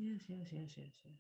Yes, yes, yes, yes, yes.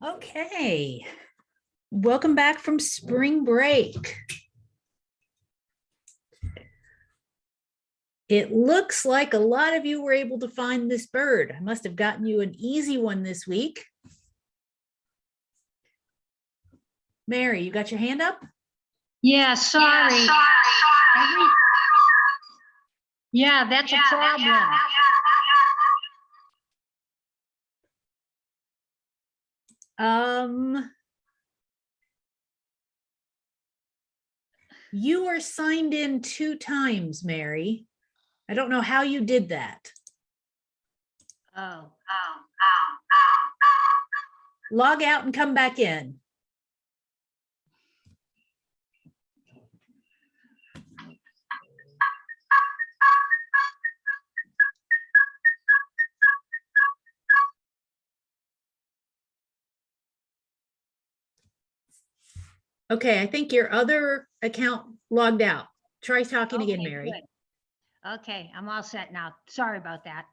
Okay, welcome back from spring break. It looks like a lot of you were able to find this bird. I must have gotten you an easy one this week. Mary, you got your hand up? Yeah, sorry. Yeah, that's a problem. You were signed in 2 times, Mary. I don't know how you did that. Oh. Log out and come back in. Okay, I think your other account logged out. Try talking again, Mary. Good. Okay, I'm all set now. Sorry about that.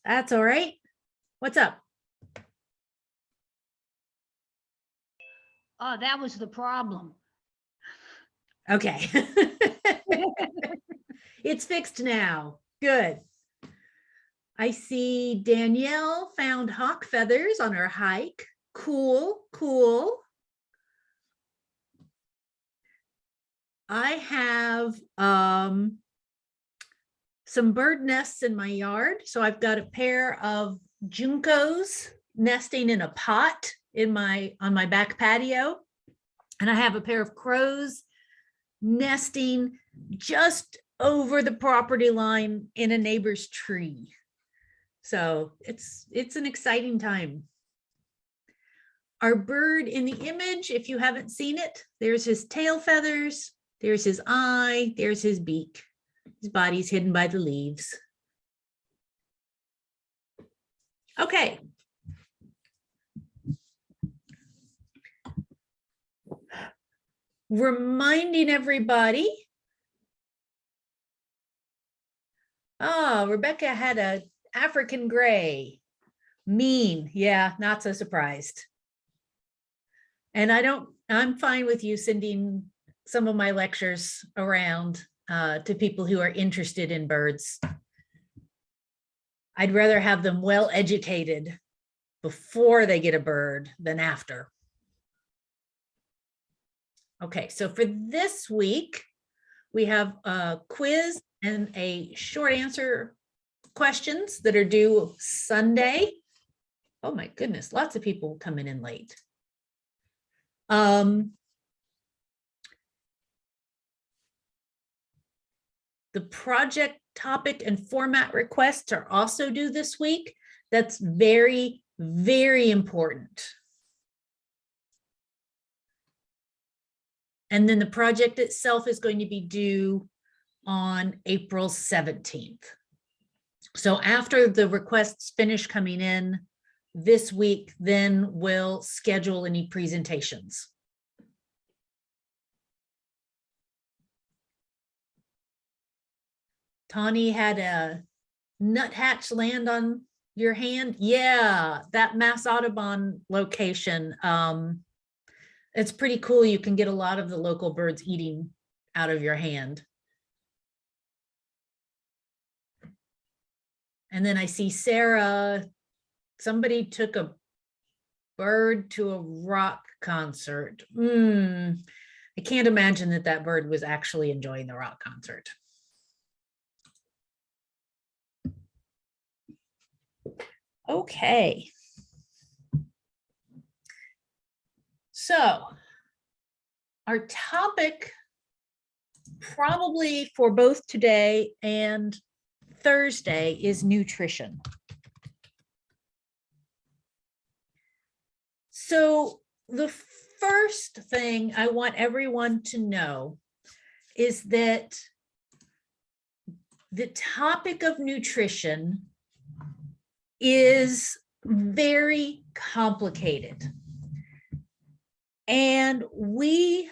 That's all right. What's up? Oh, that was the problem. Okay. It's fixed now. Good. I see Danielle found hawk feathers on her hike. Cool, cool. I have some bird nests in my yard. So I've got a pair of juncos nesting in a pot on my back patio. And I have a pair of crows nesting just over the property line in a neighbor's tree. So it's an exciting time. Our bird in the image, if you haven't seen it, there's his tail feathers, there's his eye, there's his beak. His body's hidden by the leaves. Okay. Reminding everybody. Oh, Rebecca had an African gray. Mean. Yeah, not so surprised. And I'm fine with you sending some of my lectures around to people who are interested in birds. I'd rather have them well educated before they get a bird than after. Okay, so for this week, we have a quiz and a short answer questions that are due Sunday. Oh my goodness, lots of people coming in late. The project topic and format requests are also due this week. That's very, very important. And then the project itself is going to be due on April 17th. So after the requests finish coming in this week, then we'll schedule any presentations. Tawny had a nuthatch land on your hand. Yeah, that Mass Audubon location. It's pretty cool. You can get a lot of the local birds eating out of your hand. And then I see Sarah, somebody took a bird to a rock concert. I can't imagine that that bird was actually enjoying the rock concert. Okay. So our topic probably for both today and Thursday is nutrition. So the first thing I want everyone to know is that the topic of nutrition is very complicated. And we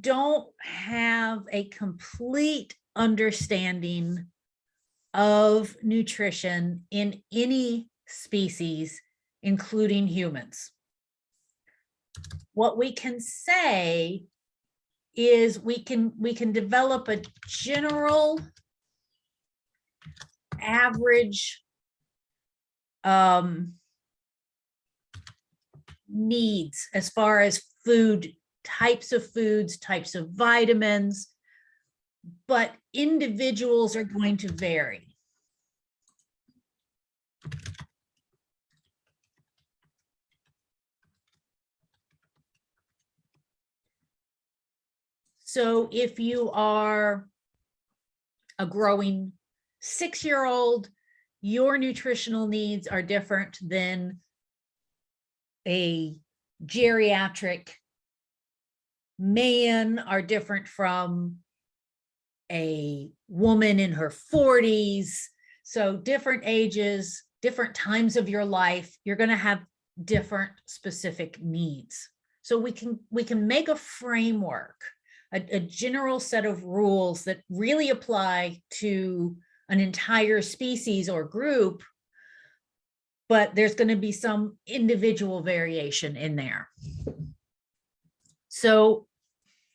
don't have a complete understanding of nutrition in any species, including humans. What we can say is we can develop a general average needs as far as food, types of foods, types of vitamins, but individuals are going to vary. So if you are a growing 6-year-old, your nutritional needs are different than a geriatric man, are different from a woman in her 40s. So different ages, different times of your life, you're going to have different specific needs. So we can make a framework, a general set of rules that really apply to an entire species or group, but there's going to be some individual variation in there. So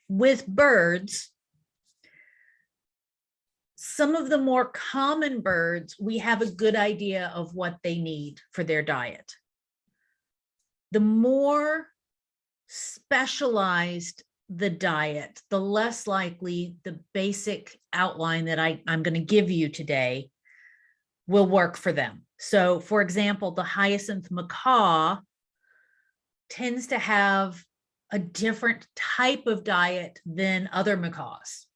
with birds, some of the more common birds, we have a good idea of what they need for their diet. The more specialized the diet, the less likely the basic outline that I'm going to give you today will work for them. So for example, the hyacinth macaw tends to have a different type of diet than other macaws.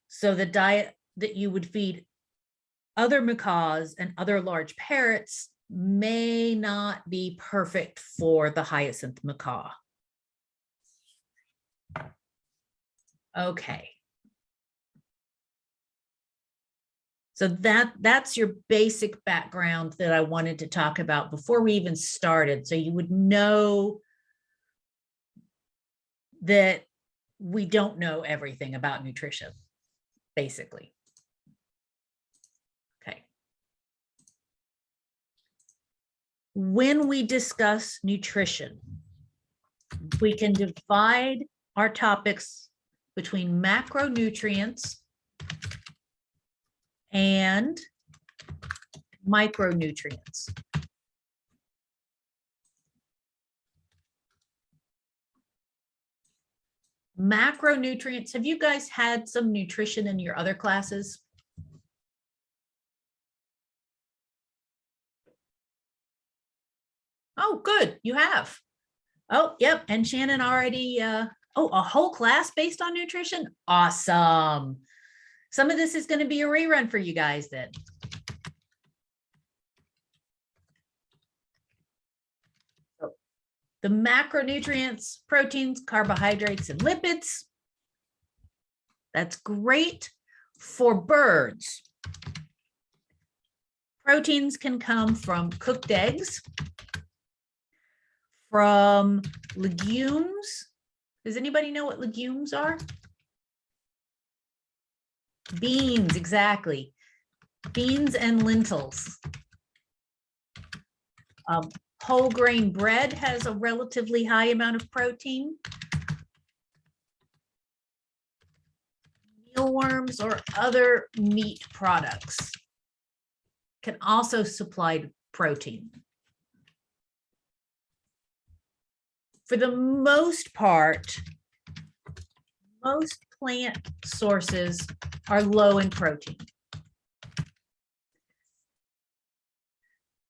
So the diet that you would feed other macaws and other large parrots may not be perfect for the hyacinth macaw. Okay. So that's your basic background that I wanted to talk about before we even started, so you would know that we don't know everything about nutrition, basically. Okay. When we discuss nutrition, we can divide our topics between macronutrients and micronutrients. Macronutrients, have you guys had some nutrition in your other classes? Oh, good, you have. Oh, yep, and Shannon already, oh, a whole class based on nutrition? Awesome. Some of this is going to be a rerun for you guys then. So the macronutrients, proteins, carbohydrates, and lipids. That's great. For birds, proteins can come from cooked eggs, from legumes. Does anybody know what legumes are? Beans, exactly. Beans and lentils. Whole grain bread has a relatively high amount of protein. Mealworms or other meat products can also supply protein. For the most part, most plant sources are low in protein.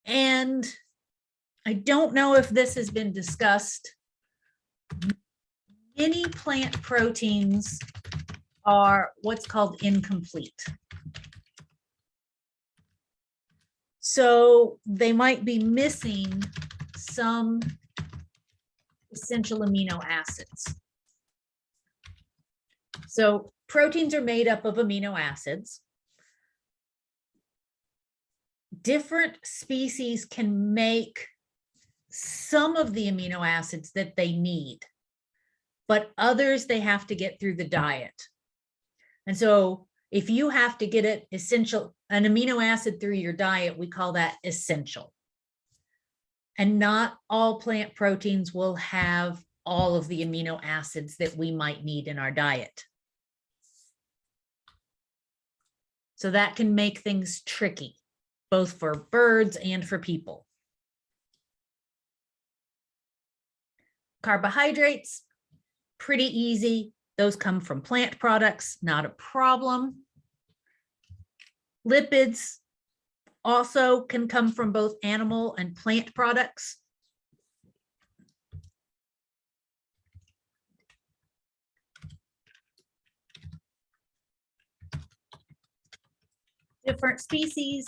And I don't know if this has been discussed. Many plant proteins are what's called incomplete. So they might be missing some essential amino acids. So proteins are made up of amino acids. Different species can make some of the amino acids that they need, but others they have to get through the diet. And so if you have to get an amino acid through your diet, we call that essential. And not all plant proteins will have all of the amino acids that we might need in our diet. So that can make things tricky, both for birds and for people. Carbohydrates, pretty easy. Those come from plant products, not a problem. Lipids also can come from both animal and plant products. Different species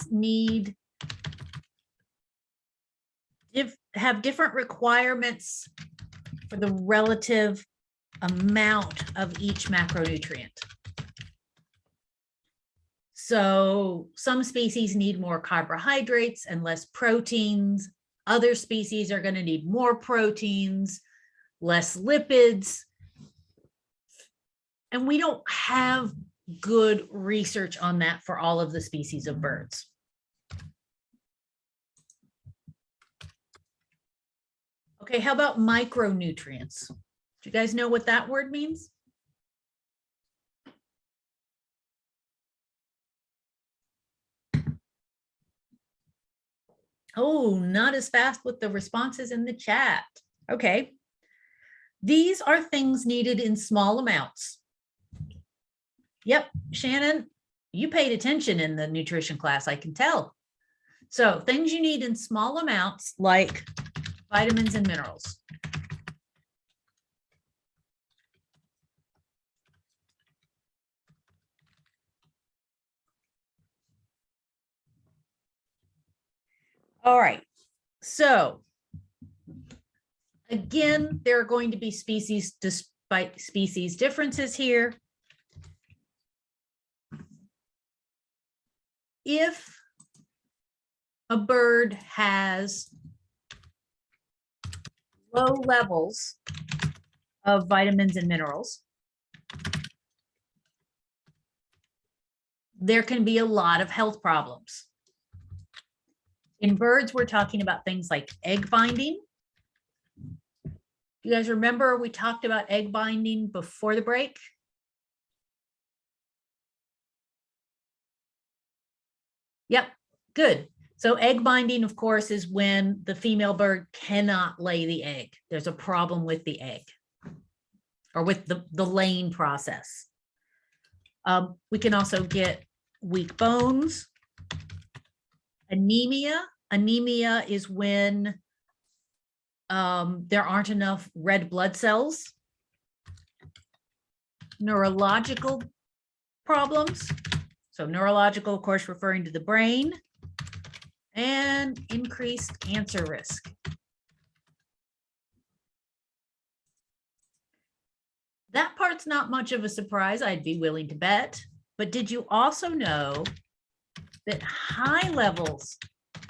have different requirements for the relative amount of each macronutrient. So some species need more carbohydrates and less proteins. Other species are going to need more proteins, less lipids. And we don't have good research on that for all of the species of birds. Okay, how about micronutrients? Do you guys know what that word means? Oh, not as fast with the responses in the chat. Okay. These are things needed in small amounts. Yep, Shannon, you paid attention in the nutrition class, I can tell. So things you need in small amounts like vitamins and minerals. All right, so again, there are going to be species differences here. If a bird has low levels of vitamins and minerals, there can be a lot of health problems. In birds, we're talking about things like egg binding. You guys remember we talked about egg binding before the break? Yep, good. So egg binding, of course, is when the female bird cannot lay the egg. There's a problem with the egg or with the laying process. We can also get weak bones. Anemia. Anemia is when there aren't enough red blood cells. Neurological problems. So neurological, of course, referring to the brain, and increased cancer risk. That part's not much of a surprise, I'd be willing to bet. But did you also know that high levels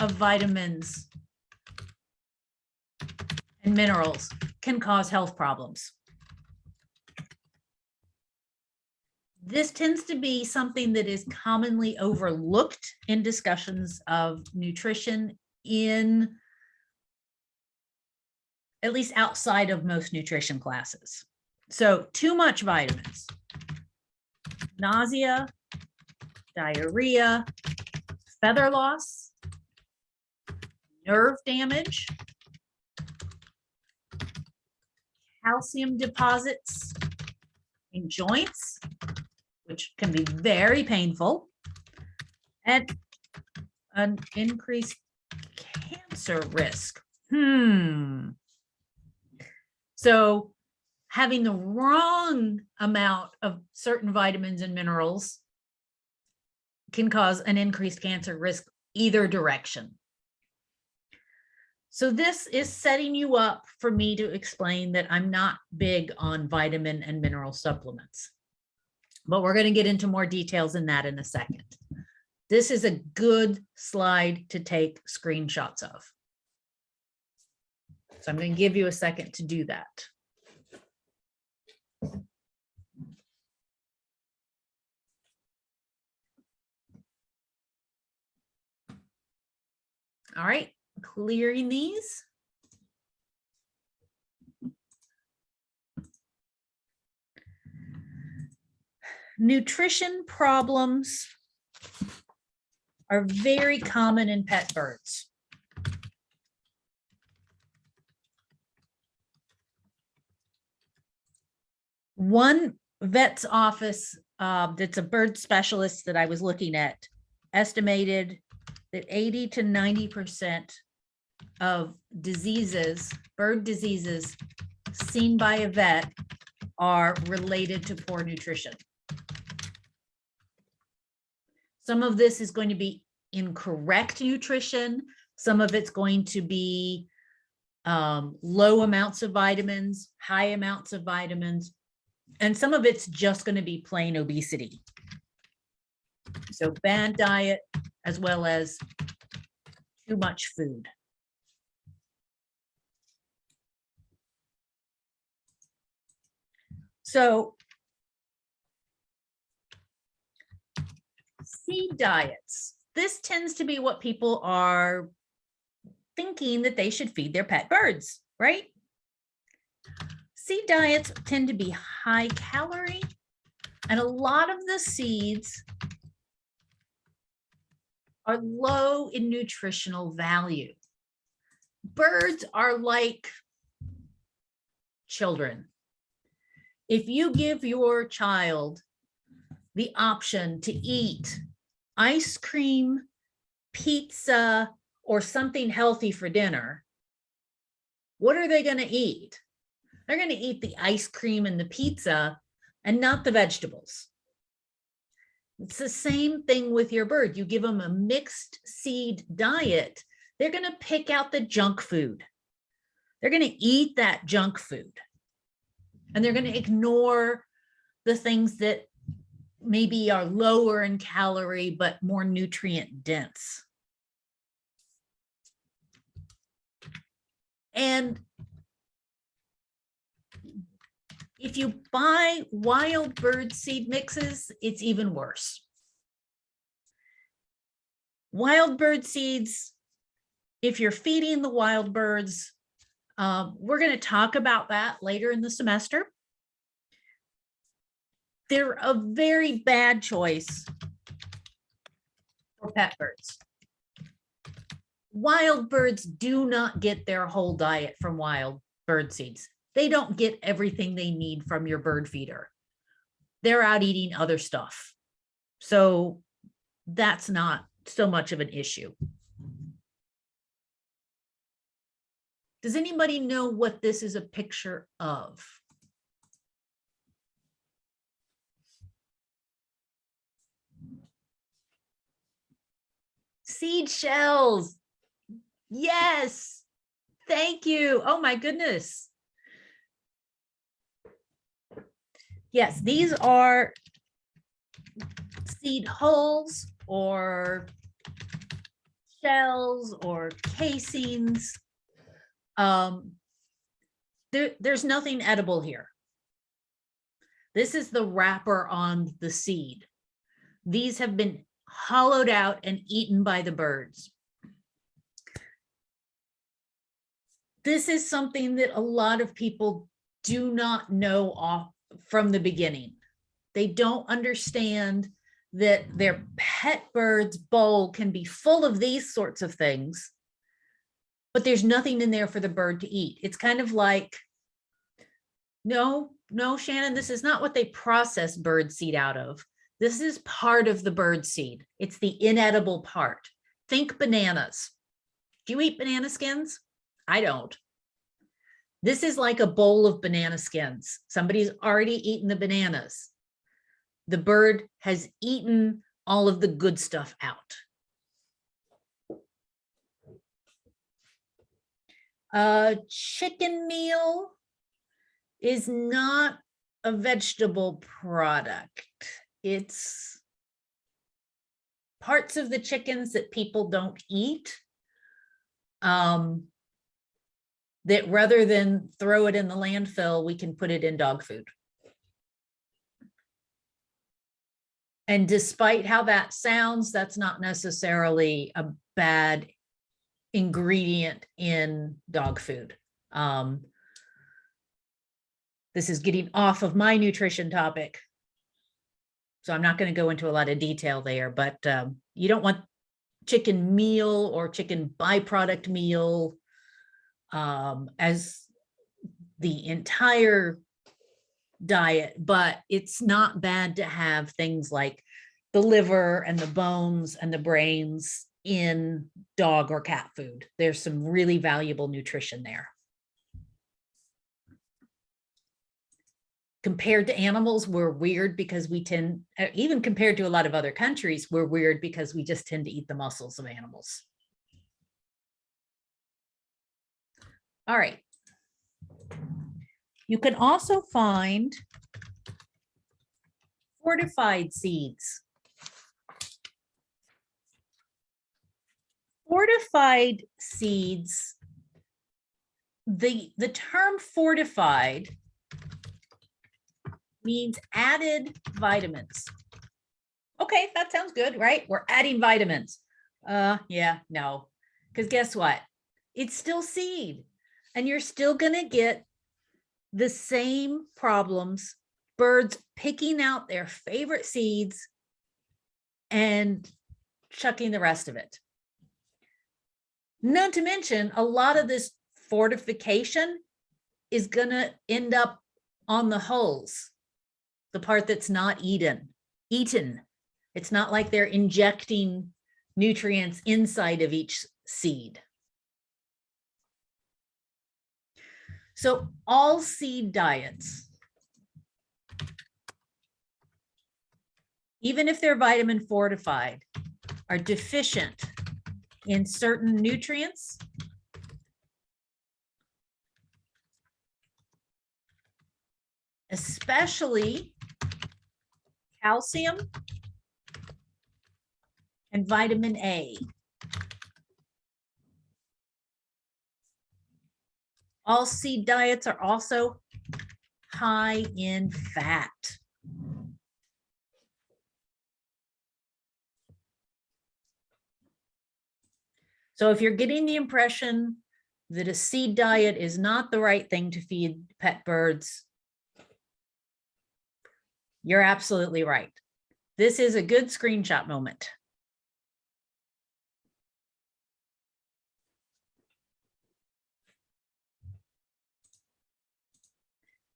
of vitamins and minerals can cause health problems? This tends to be something that is commonly overlooked in discussions of nutrition, in at least outside of most nutrition classes. So too much vitamins, nausea, diarrhea, feather loss, nerve damage, calcium deposits in joints, which can be very painful, and an increased cancer risk. So having the wrong amount of certain vitamins and minerals can cause an increased cancer risk either direction. So this is setting you up for me to explain that I'm not big on vitamin and mineral supplements, but we're going to get into more details in that in a second. This is a good slide to take screenshots of. So I'm going to give you a second to do that. All right, clearing these. Nutrition problems are very common in pet birds. One vet's office that's a bird specialist that I was looking at estimated that 80 to 90% of diseases, bird diseases seen by a vet are related to poor nutrition. Some of this is going to be incorrect nutrition. Some of it's going to be low amounts of vitamins, high amounts of vitamins, and some of it's just going to be plain obesity. So bad diet as well as too much food. So seed diets. This tends to be what people are thinking that they should feed their pet birds, right? Seed diets tend to be high calorie, and a lot of the seeds are low in nutritional value. Birds are like children. If you give your child the option to eat ice cream, pizza, or something healthy for dinner, what are they going to eat? They're going to eat the ice cream and the pizza and not the vegetables. It's the same thing with your bird. You give them a mixed seed diet, they're going to pick out the junk food. They're going to eat that junk food. And they're going to ignore the things that maybe are lower in calorie, but more nutrient dense. And if you buy wild bird seed mixes, it's even worse. Wild bird seeds, if you're feeding the wild birds, we're going to talk about that later in the semester. They're a very bad choice for pet birds. Wild birds do not get their whole diet from wild bird seeds. They don't get everything they need from your bird feeder. They're out eating other stuff. So that's not so much of an issue. Does anybody know what this is a picture of? Seed shells. Yes. Thank you. Oh my goodness. Yes, these are seed hulls or shells or casings. There's nothing edible here. This is the wrapper on the seed. These have been hollowed out and eaten by the birds. This is something that a lot of people do not know off from the beginning. They don't understand that their pet bird's bowl can be full of these sorts of things, but there's nothing in there for the bird to eat. It's kind of like, no, Shannon, this is not what they process bird seed out of. This is part of the bird seed. It's the inedible part. Think bananas. Do you eat banana skins? I don't. This is like a bowl of banana skins. Somebody's already eaten the bananas. The bird has eaten all of the good stuff out. Chicken meal is not a vegetable product. It's parts of the chickens that people don't eat. That rather than throw it in the landfill, we can put it in dog food. And despite how that sounds, that's not necessarily a bad ingredient in dog food. This is getting off of my nutrition topic, so I'm not going to go into a lot of detail there, but you don't want chicken meal or chicken byproduct meal as the entire diet, but it's not bad to have things like the liver and the bones and the brains in dog or cat food. There's some really valuable nutrition there. Compared to animals, we're weird because we tend, even compared to a lot of other countries, we're weird because we just tend to eat the muscles of animals. All right. You can also find fortified seeds. Fortified seeds, the term fortified means added vitamins. Okay, that sounds good, right? We're adding vitamins. Yeah, no, because guess what? It's still seed, and you're still gonna get the same problems, birds picking out their favorite seeds and chucking the rest of it. Not to mention, a lot of this fortification is gonna end up on the hulls, the part that's not eaten. It's not like they're injecting nutrients inside of each seed. So all seed diets, even if they're vitamin fortified, are deficient in certain nutrients, especially calcium and vitamin A. All seed diets are also high in fat. So if you're getting the impression that a seed diet is not the right thing to feed pet birds, you're absolutely right. This is a good screenshot moment.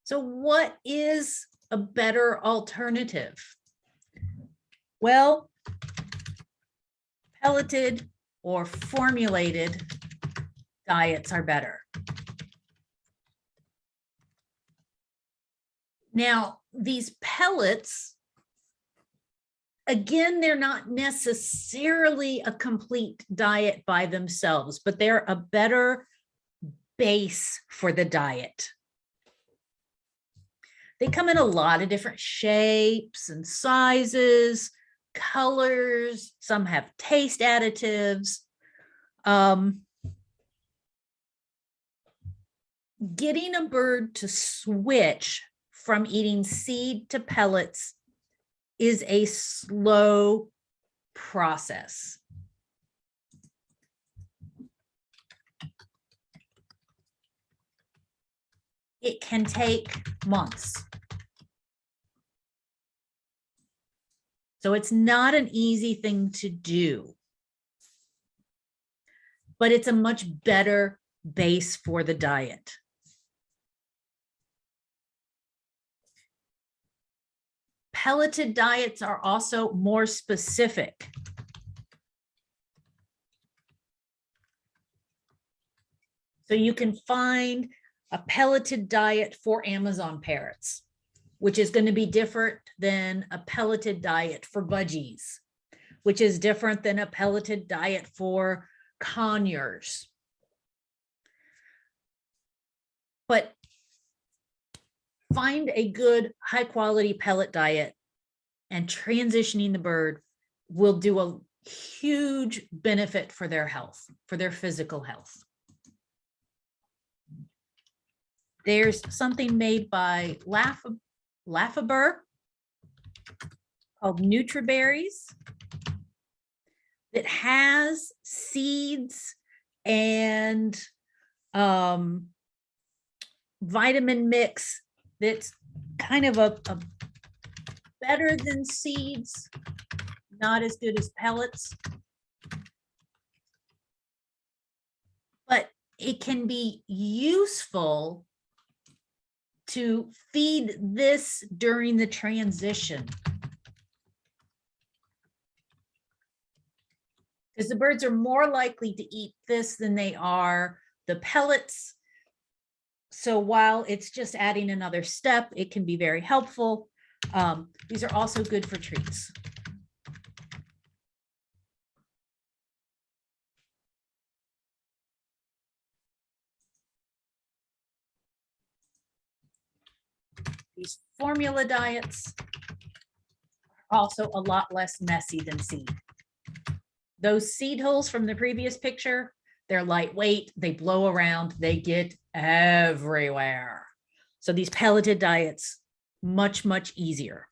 So what is a better alternative? Well, pelleted or formulated diets are better. Now, these pellets, again, they're not necessarily a complete diet by themselves, but they're a better base for the diet. They come in a lot of different shapes and sizes, colors, some have taste additives. Getting a bird to switch from eating seed to pellets is a slow process. It can take months. So it's not an easy thing to do, but it's a much better base for the diet. Pelleted diets are also more specific. So you can find a pelleted diet for Amazon parrots, which is going to be different than a pelleted diet for budgies, which is different than a pelleted diet for conures. But find a good high quality pellet diet, and transitioning the bird will do a huge benefit for their health, for their physical health. There's something made by Lafaber called Nutriberries that has seeds and vitamin mix that's kind of a better than seeds, not as good as pellets, but it can be useful to feed this during the transition. Because the birds are more likely to eat this than they are the pellets. So while it's just adding another step, it can be very helpful. These are also good for treats. These formula diets are also a lot less messy than seed. Those seed holes from the previous picture, they're lightweight, they blow around, they get everywhere. So these pelleted diets, much, much easier.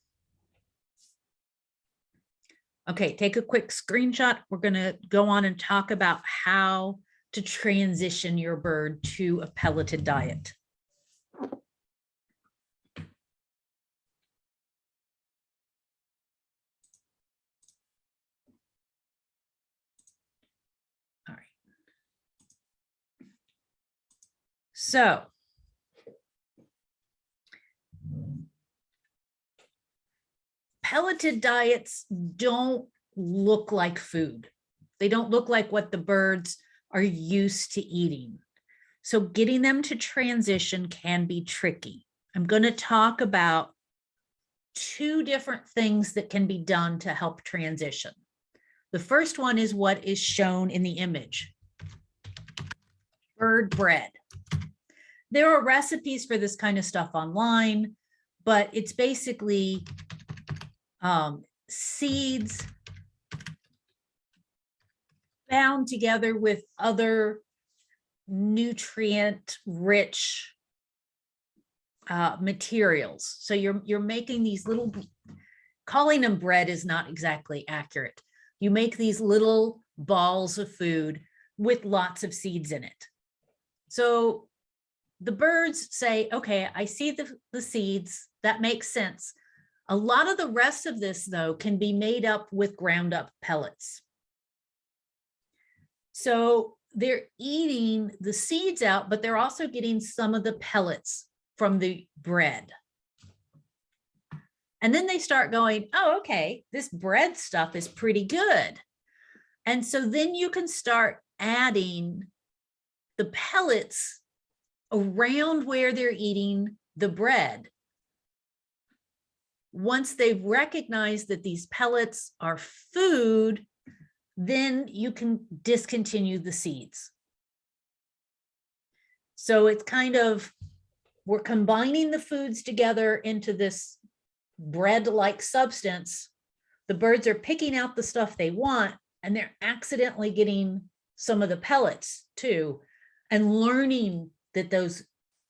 Okay, take a quick screenshot. We're going to go on and talk about how to transition your bird to a pelleted diet. All right. So pelleted diets don't look like food. They don't look like what the birds are used to eating. So getting them to transition can be tricky. I'm going to talk about two different things that can be done to help transition. The first one is what is shown in the image. Bird bread. There are recipes for this kind of stuff online, but it's basically seeds bound together with other nutrient-rich materials. So you're making these little, calling them bread is not exactly accurate. You make these little balls of food with lots of seeds in it. So the birds say, okay, I see the seeds, that makes sense. A lot of the rest of this, though, can be made up with ground up pellets. So they're eating the seeds out, but they're also getting some of the pellets from the bread. And then they start going, oh, okay, this bread stuff is pretty good. And so then you can start adding the pellets around where they're eating the bread. Once they've recognized that these pellets are food, then you can discontinue the seeds. So it's kind of, we're combining the foods together into this bread-like substance, the birds are picking out the stuff they want, and they're accidentally getting some of the pellets too, and learning that those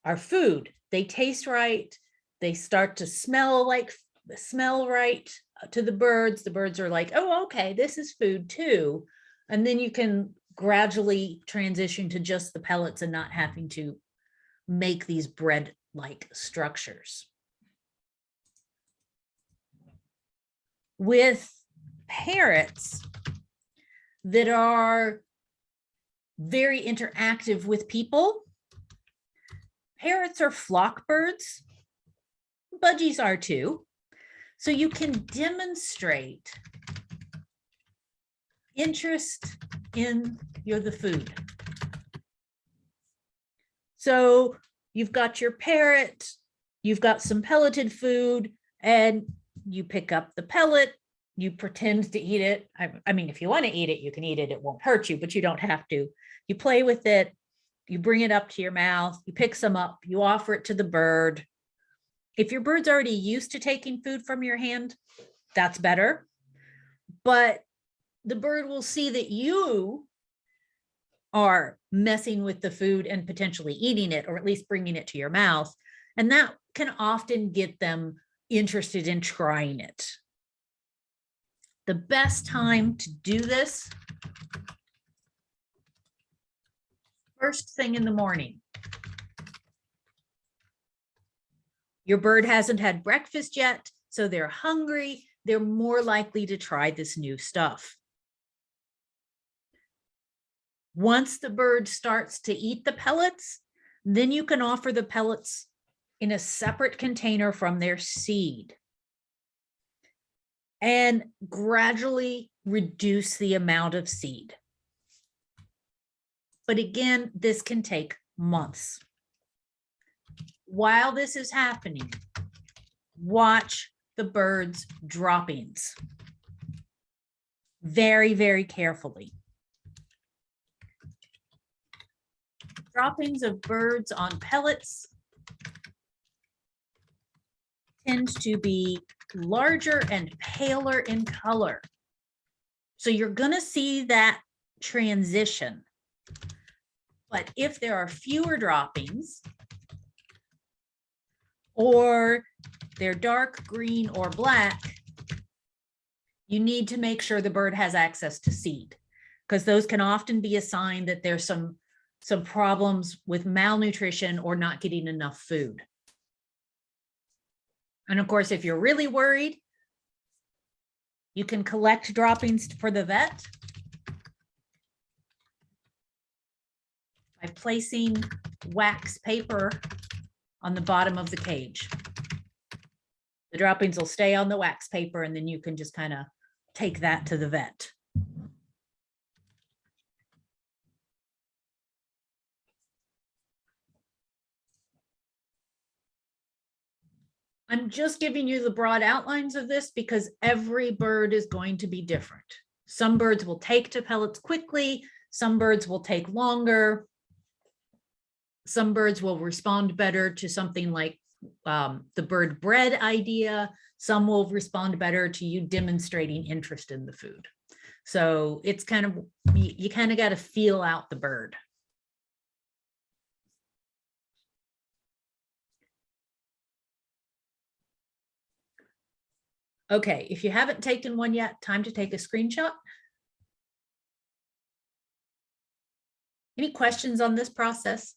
are food. They taste right. They start to smell right to the birds. The birds are like, oh, okay, this is food too. And then you can gradually transition to just the pellets and not having to make these bread-like structures. With parrots that are very interactive with people, parrots are flock birds. Budgies are too. So you can demonstrate interest in the food. So you've got your parrot, you've got some pelleted food, and you pick up the pellet, you pretend to eat it. I mean, if you want to eat it, you can eat it. It won't hurt you, but you don't have to. You play with it, you bring it up to your mouth, you pick some up, you offer it to the bird. If your bird's already used to taking food from your hand, that's better. But the bird will see that you are messing with the food and potentially eating it, or at least bringing it to your mouth. And that can often get them interested in trying it. The best time to do this, first thing in the morning. Your bird hasn't had breakfast yet, so they're hungry. They're more likely to try this new stuff. Once the bird starts to eat the pellets, then you can offer the pellets in a separate container from their seed and gradually reduce the amount of seed. But again, this can take months. While this is happening, watch the birds' droppings very, very carefully. Droppings of birds on pellets tend to be larger and paler in color. So you're going to see that transition. But if there are fewer droppings, or they're dark green or black, you need to make sure the bird has access to seed, because those can often be a sign that there's some problems with malnutrition or not getting enough food. And of course, if you're really worried, you can collect droppings for the vet by placing wax paper on the bottom of the cage. The droppings will stay on the wax paper, and then you can just kind of take that to the vet. I'm just giving you the broad outlines of this because every bird is going to be different. Some birds will take to pellets quickly. Some birds will take longer. Some birds will respond better to something like the bird bread idea. Some will respond better to you demonstrating interest in the food. So it's kind of, you kind of got to feel out the bird. Okay, if you haven't taken one yet, time to take a screenshot. Any questions on this process?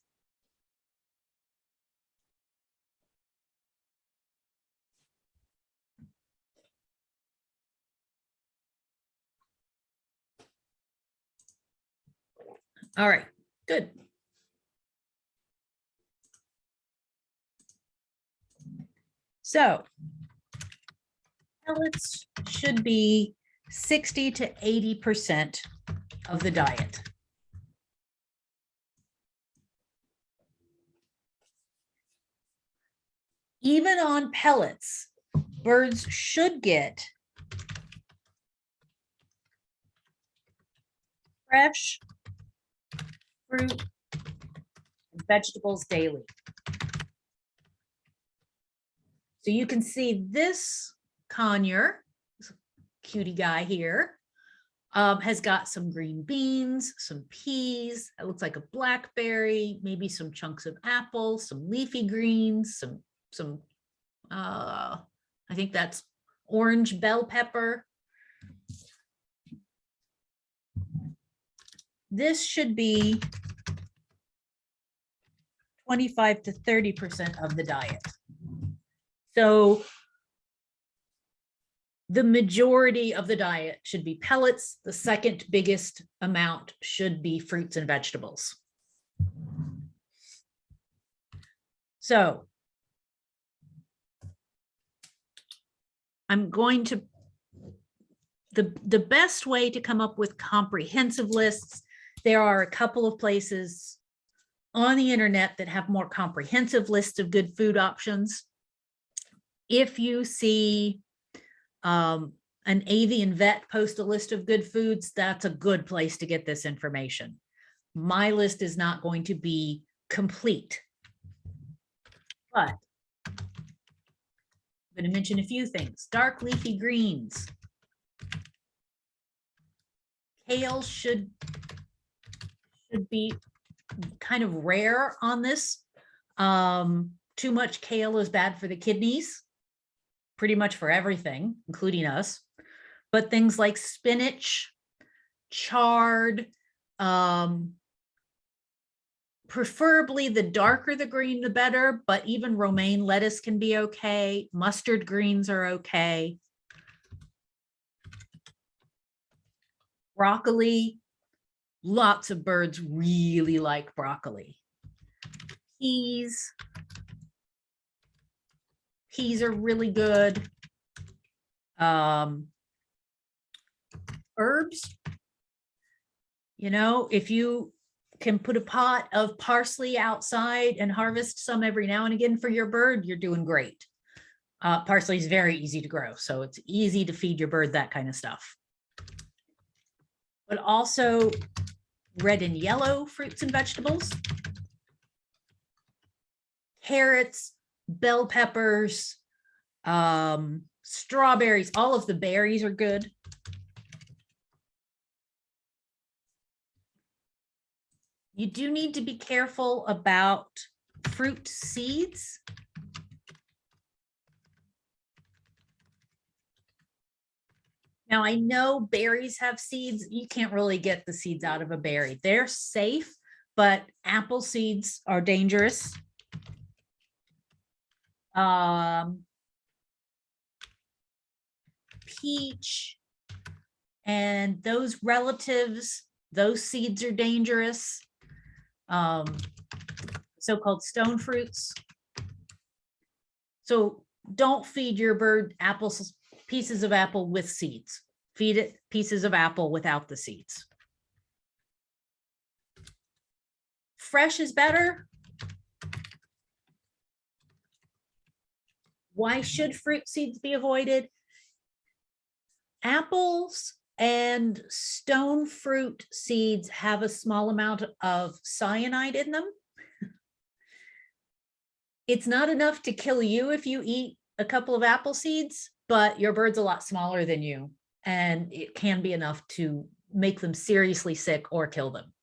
All right, good. So pellets should be 60 to 80% of the diet. Even on pellets, birds should get fresh fruit and vegetables daily. So you can see this conure, cutie guy here, has got some green beans, some peas. It looks like a blackberry, maybe some chunks of apple, some leafy greens, some I think that's orange bell pepper. This should be 25 to 30% of the diet. So the majority of the diet should be pellets. The second biggest amount should be fruits and vegetables. So I'm going to, the best way to come up with comprehensive lists, there are a couple of places on the internet that have more comprehensive lists of good food options. If you see an Avian vet post a list of good foods, that's a good place to get this information. My list is not going to be complete, but I'm going to mention a few things. Dark leafy greens. Kale should be kind of rare on this. Too much kale is bad for the kidneys, pretty much for everything, including us. But things like spinach, chard, preferably the darker the green, the better, but even romaine lettuce can be okay. Mustard greens are okay. Broccoli, lots of birds really like broccoli. Peas are really good. Herbs, you know, if you can put a pot of parsley outside and harvest some every now and again for your bird, you're doing great. Parsley is very easy to grow, so it's easy to feed your bird that kind of stuff. But also red and yellow fruits and vegetables, carrots, bell peppers, strawberries, all of the berries are good. You do need to be careful about fruit seeds. Now, I know berries have seeds. You can't really get the seeds out of a berry. They're safe, but apple seeds are dangerous. Peach and those relatives, those seeds are dangerous. So-called stone fruits. So don't feed your bird apples, pieces of apple with seeds. Feed it pieces of apple without the seeds. Fresh is better. Why should fruit seeds be avoided? Apples and stone fruit seeds have a small amount of cyanide in them. It's not enough to kill you if you eat a couple of apple seeds, but your bird's a lot smaller than you, and it can be enough to make them seriously sick or kill them.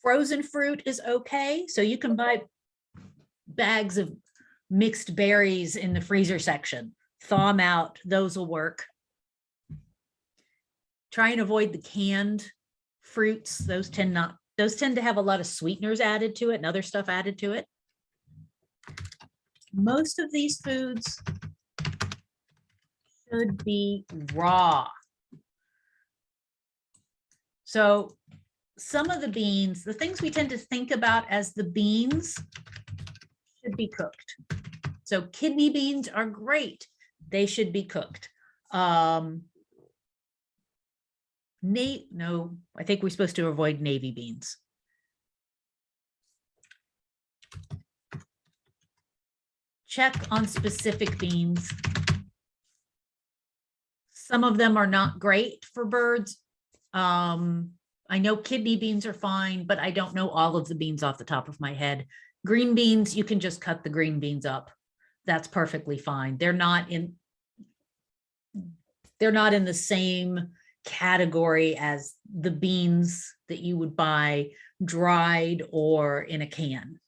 Frozen fruit is okay. So you can buy bags of mixed berries in the freezer section, thaw them out, those will work. Try and avoid the canned fruits. Those tend to have a lot of sweeteners added to it and other stuff added to it. Most of these foods should be raw. So some of the beans, the things we tend to think about as the beans, should be cooked. So kidney beans are great. They should be cooked. No, I think we're supposed to avoid navy beans. Check on specific beans. Some of them are not great for birds. I know kidney beans are fine, but I don't know all of the beans off the top of my head. Green beans, you can just cut the green beans up. That's perfectly fine. They're not in the same category as the beans that you would buy dried or in a can.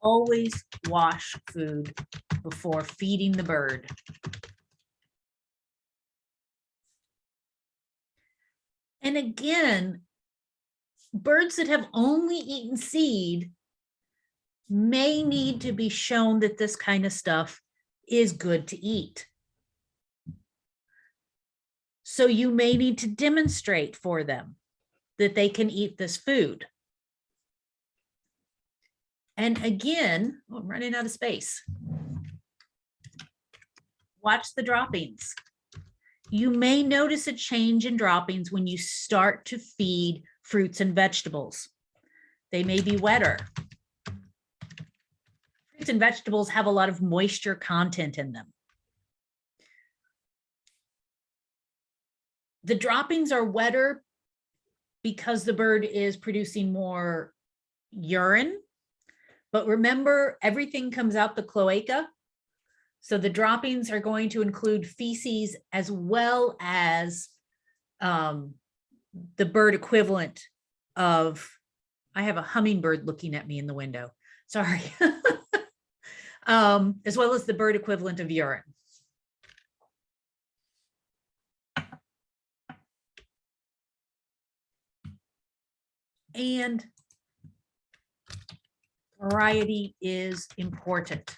Always wash food before feeding the bird. And again, birds that have only eaten seed may need to be shown that this kind of stuff is good to eat. So you may need to demonstrate for them that they can eat this food. And again, I'm running out of space. Watch the droppings. You may notice a change in droppings when you start to feed fruits and vegetables. They may be wetter. Fruits and vegetables have a lot of moisture content in them. The droppings are wetter because the bird is producing more urine. But remember, everything comes out the cloaca. So the droppings are going to include feces as well as the bird equivalent of, I have a hummingbird looking at me in the window, sorry. As well as the bird equivalent of urine. And variety is important.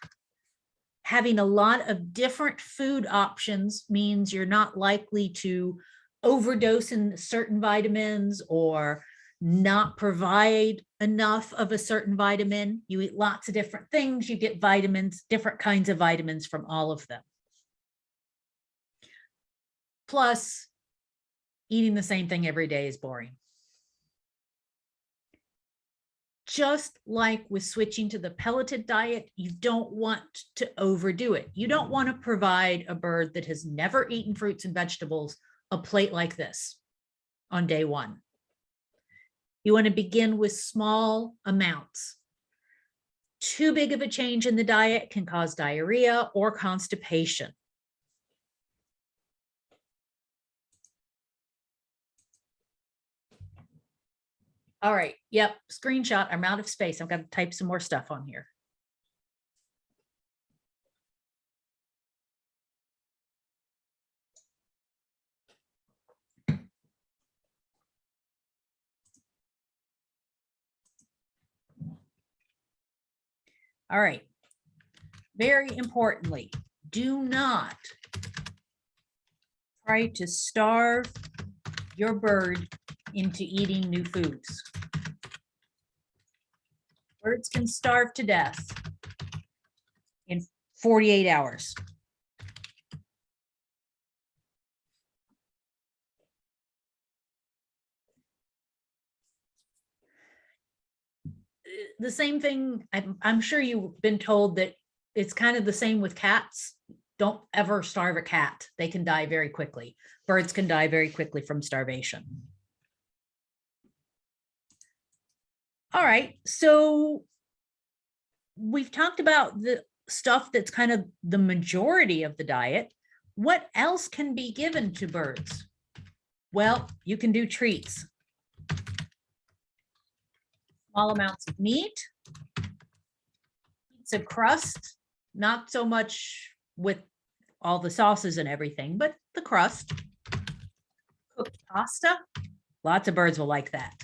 Having a lot of different food options means you're not likely to overdose in certain vitamins or not provide enough of a certain vitamin. You eat lots of different things, you get vitamins, different kinds of vitamins from all of them. Plus, eating the same thing every day is boring. Just like with switching to the pelleted diet, you don't want to overdo it. You don't want to provide a bird that has never eaten fruits and vegetables a plate like this on day one. You want to begin with small amounts. Too big of a change in the diet can cause diarrhea or constipation. All right, yep, screenshot, I'm out of space. I've got to type some more stuff on here. All right, very importantly, do not try to starve your bird into eating new foods. Birds can starve to death in 48 hours. The same thing, I'm sure you've been told that it's kind of the same with cats. Don't ever starve a cat. They can die very quickly. Birds can die very quickly from starvation. All right, so we've talked about the stuff that's kind of the majority of the diet. What else can be given to birds? Well, you can do treats. Small amounts of meat, pizza crust, not so much with all the sauces and everything, but the crust. Cooked pasta, lots of birds will like that.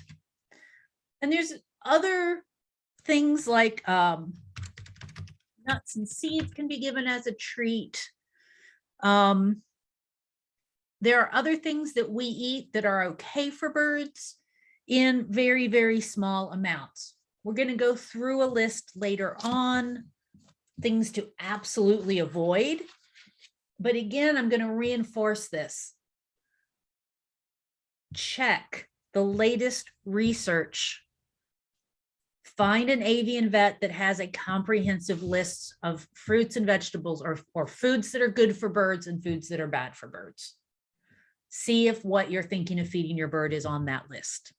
And there's other things like nuts and seeds can be given as a treat. There are other things that we eat that are okay for birds in very, very small amounts. We're going to go through a list later on, things to absolutely avoid. But again, I'm going to reinforce this. Check the latest research. Find an avian vet that has a comprehensive list of fruits and vegetables or foods that are good for birds and foods that are bad for birds. See if what you're thinking of feeding your bird is on that list.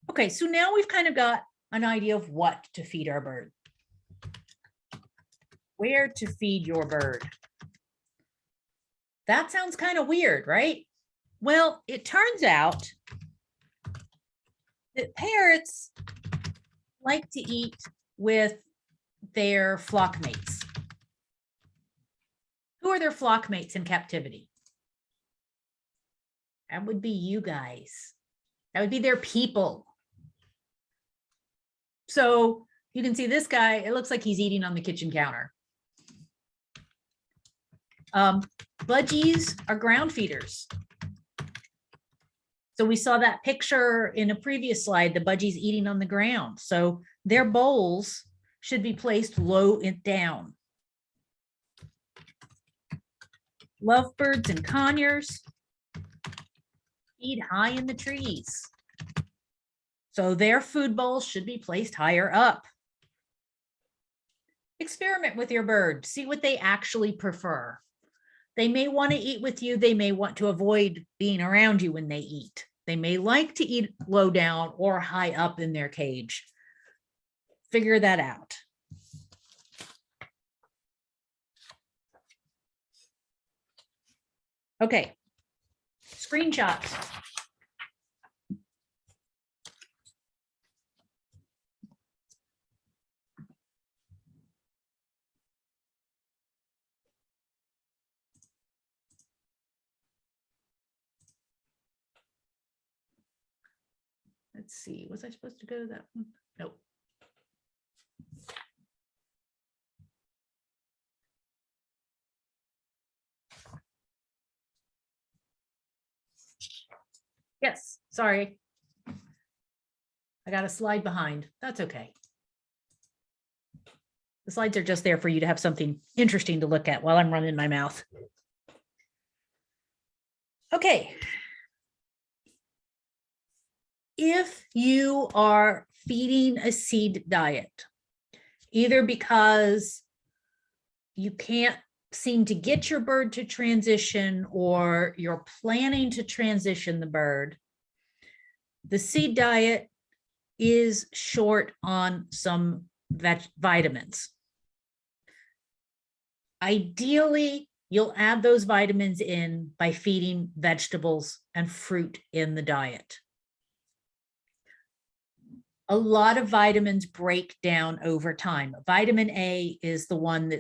Okay, so now we've kind of got an idea of what to feed our bird. Where to feed your bird. That sounds kind of weird, right? Well, it turns out that parrots like to eat with their flock mates. Who are their flock mates in captivity? That would be you guys. That would be their people. So you can see this guy, it looks like he's eating on the kitchen counter. Budgies are ground feeders. So we saw that picture in a previous slide, the budgies eating on the ground. So their bowls should be placed low and down. Lovebirds and conures feed high in the trees. So their food bowls should be placed higher up. Experiment with your bird, see what they actually prefer. They may want to eat with you. They may want to avoid being around you when they eat. They may like to eat low down or high up in their cage. Figure that out. Okay, screenshots. Let's see, was I supposed to go to that one? Nope. Yes, sorry. I got a slide behind. That's okay. The slides are just there for you to have something interesting to look at while I'm running my mouth. Okay. If you are feeding a seed diet, either because you can't seem to get your bird to transition or you're planning to transition the bird, the seed diet is short on some vitamins. Ideally, you'll add those vitamins in by feeding vegetables and fruit in the diet. A lot of vitamins break down over time. Vitamin A is the one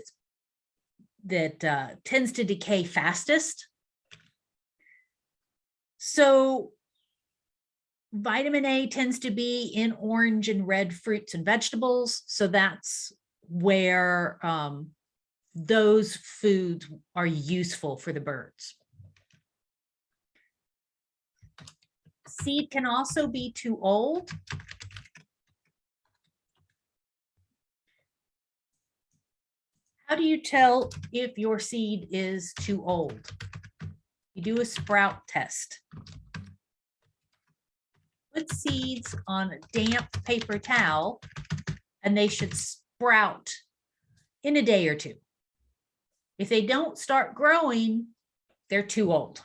that tends to decay fastest. So vitamin A tends to be in orange and red fruits and vegetables. So that's where those foods are useful for the birds. Seed can also be too old. How do you tell if your seed is too old? You do a sprout test. Put seeds on a damp paper towel and they should sprout in a day or two. If they don't start growing, they're too old.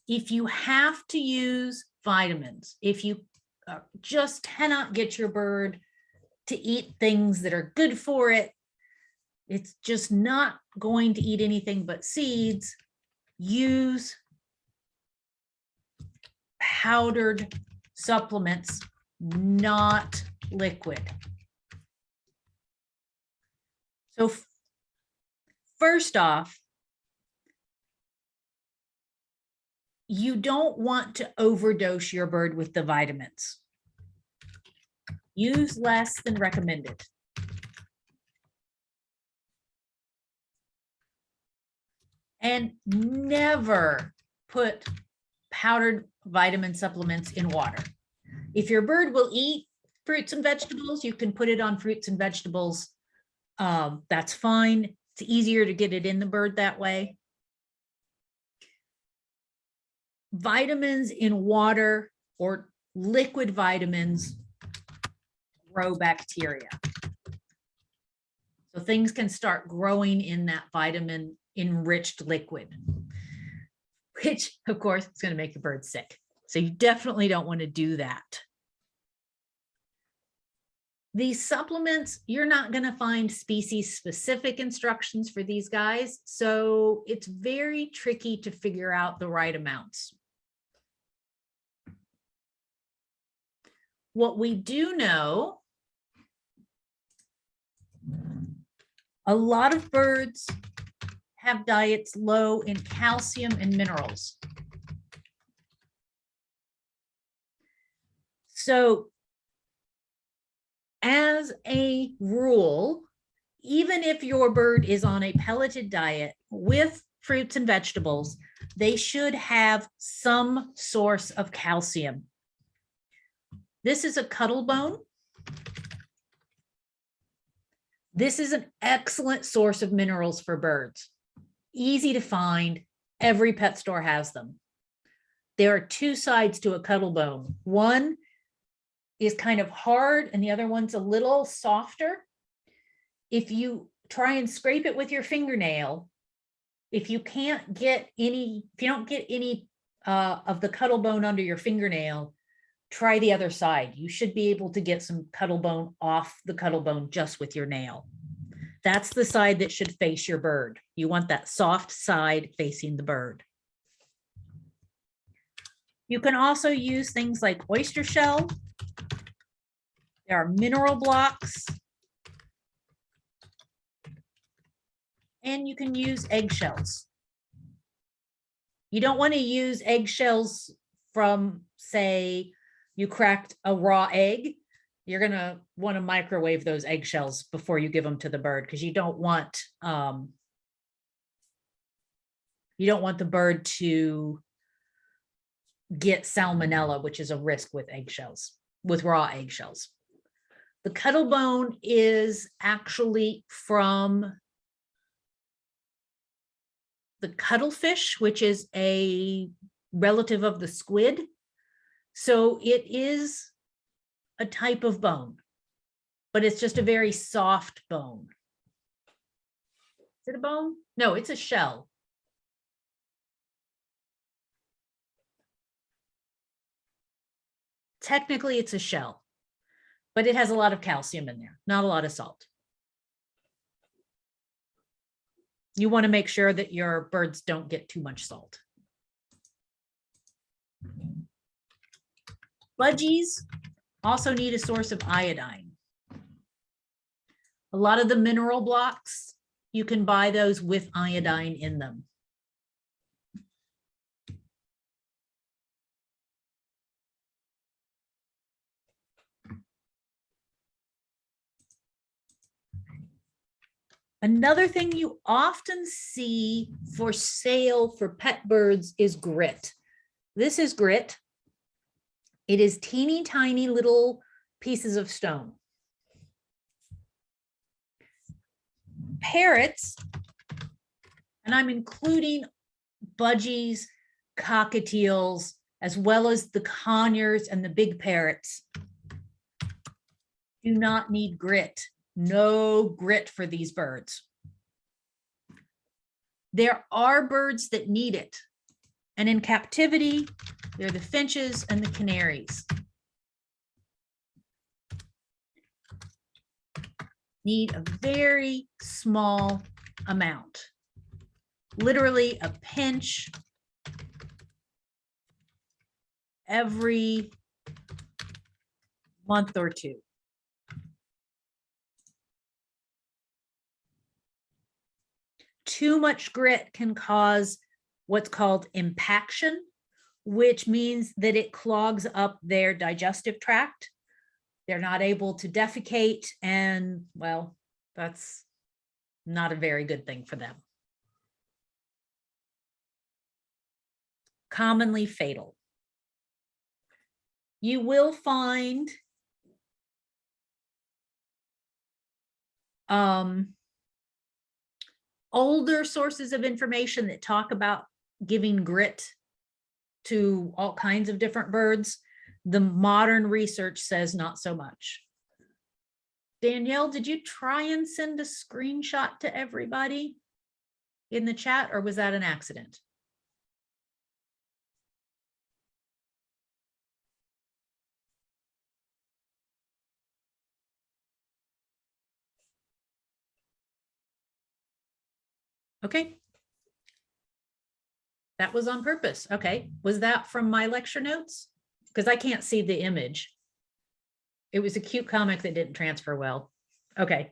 If you have to use vitamins, if you just cannot get your bird to eat things that are good for it, it's just not going to eat anything but seeds, use powdered supplements, not liquid. So first off, you don't want to overdose your bird with the vitamins. Use less than recommended. And never put powdered vitamin supplements in water. If your bird will eat fruits and vegetables, you can put it on fruits and vegetables. That's fine. It's easier to get it in the bird that way. vitamins in water or liquid vitamins grow bacteria. So things can start growing in that vitamin enriched liquid, which of course is going to make your bird sick. So you definitely don't want to do that. These supplements, you're not going to find species specific instructions for these guys. So it's very tricky to figure out the right amounts. What we do know, a lot of birds have diets low in calcium and minerals. So as a rule, even if your bird is on a pelleted diet with fruits and vegetables, they should have some source of calcium. This is a cuttle bone. This is an excellent source of minerals for birds. Easy to find. Every pet store has them. There are two sides to a cuttle bone. One is kind of hard and the other one's a little softer. If you try and scrape it with your fingernail, if you don't get any of the cuttle bone under your fingernail, try the other side. You should be able to get some cuttle bone off the cuttle bone just with your nail. That's the side that should face your bird. You want that soft side facing the bird. You can also use things like oyster shell. There are mineral blocks. And you can use eggshells. You don't want to use eggshells from, say, you cracked a raw egg. You're going to want to microwave those eggshells before you give them to the bird, because you don't want the bird to get salmonella, which is a risk with eggshells, with raw eggshells. The cuttle bone is actually from the cuttlefish, which is a relative of the squid. So it is a type of bone, but it's just a very soft bone. Is it a bone? No, it's a shell. Technically, it's a shell, but it has a lot of calcium in there, not a lot of salt. You want to make sure that your birds don't get too much salt. Budgies also need a source of iodine. A lot of the mineral blocks, you can buy those with iodine in them. Another thing you often see for sale for pet birds is grit. This is grit. It is teeny tiny little pieces of stone. Parrots, and I'm including budgies, cockatiels, as well as the conures and the big parrots, do not need grit. No grit for these birds. There are birds that need it. And in captivity, they're the finches and the canaries. Need a very small amount. Literally a pinch every month or two. Too much grit can cause what's called impaction, which means that it clogs up their digestive tract. They're not able to defecate, and well, that's not a very good thing for them. Commonly fatal. You will find older sources of information that talk about giving grit to all kinds of different birds. The modern research says not so much. Danielle, did you try and send a screenshot to everybody in the chat, or was that an accident? Okay. That was on purpose. Okay. Was that from my lecture notes? Because I can't see the image. It was a cute comic that didn't transfer well. Okay.